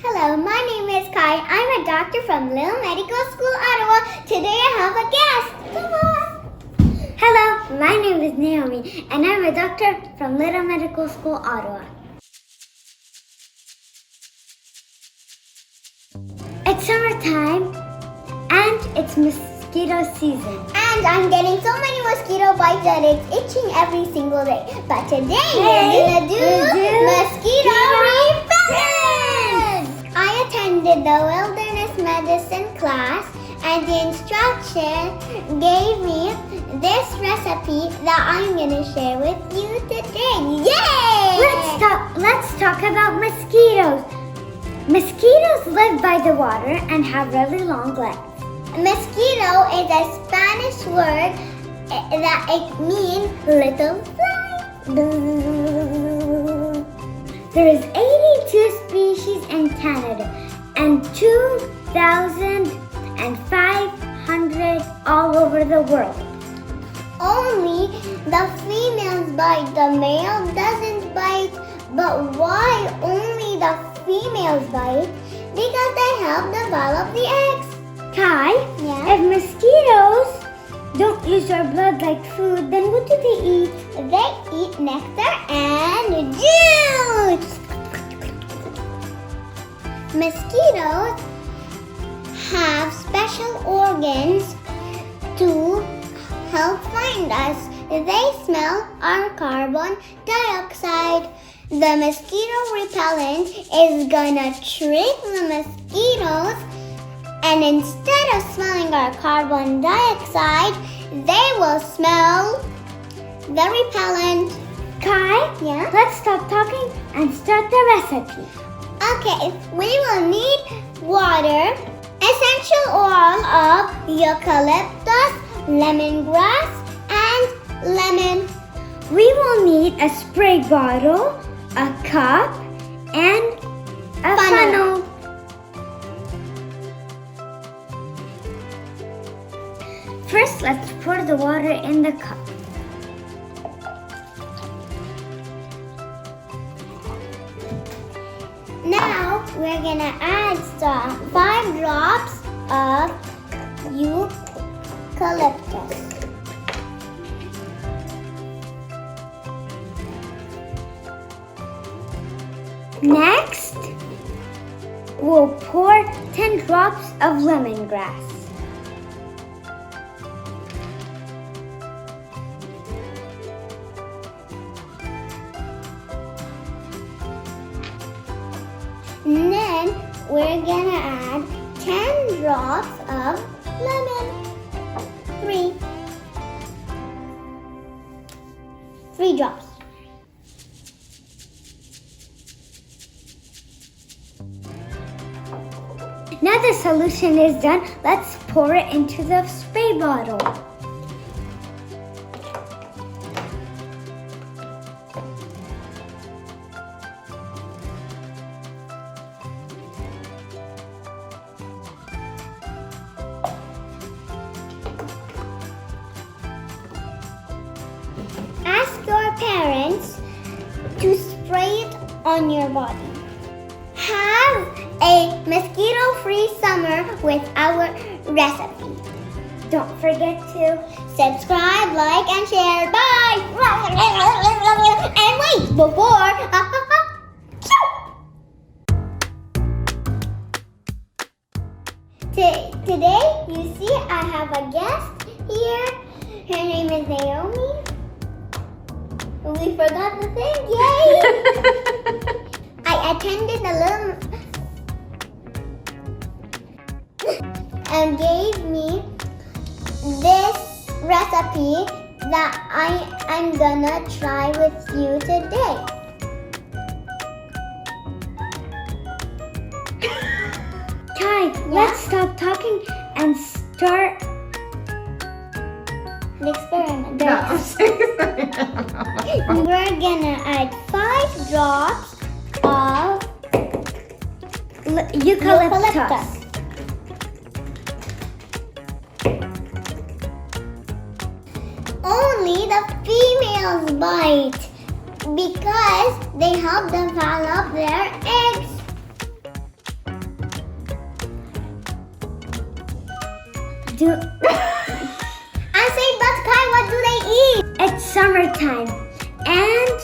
Hello, my name is Kai. I'm a doctor from Little Medical School, Ottawa. Today I have a guest. Come on. Hello, my name is Naomi, and I'm a doctor from Little Medical School, Ottawa. It's summertime, and it's mosquito season. And I'm getting so many mosquito bites that it's itching every single day. But today we're gonna do mosquito repellent. I attended the wilderness medicine class, and the instructor gave me this recipe that I'm gonna share with you today. Yay! Let's talk about mosquitoes. Mosquitoes live by the water and have really long legs. Mosquito is a Spanish word that it means little fly. There is 82 species in Canada and 2,500 all over the world. Only the females bite, the male doesn't bite. But why only the females bite? Because they help develop the eggs. Kai, Yeah? if mosquitoes don't use our blood like food, then what do they eat? They eat nectar and juice. Mosquitoes have special organs to help find us. They smell our carbon dioxide. The mosquito repellent is gonna trick the mosquitoes, and instead of smelling our carbon dioxide, they will smell the repellent. Kai, Yeah? let's stop talking and start the recipe. Okay, we will need water, essential oil of eucalyptus, lemongrass, and lemon. We will need a spray bottle, a cup, and a funnel. First, let's pour the water in the cup. Now we're gonna add 5 drops of eucalyptus. Next, we'll pour 10 drops of lemongrass. And then we're gonna add 10 drops of lemon. 3 drops. Now the solution is done, let's pour it into the spray bottle. Ask your parents to spray it on your body. Have a mosquito-free summer with our recipe. Don't forget to Subscribe, like, and share. Bye! And wait, before... Today, you see, I have a guest here. Her name is Naomi. We forgot the thing, yay! I attended a little... and gave me this recipe that I'm gonna try with you today. Kai, let's stop talking and start The experiment. No. We're gonna add 5 drops of eucalyptus. Only the females bite because they help develop their eggs. Do I'm saying, but Kai, what do they eat? it's summertime and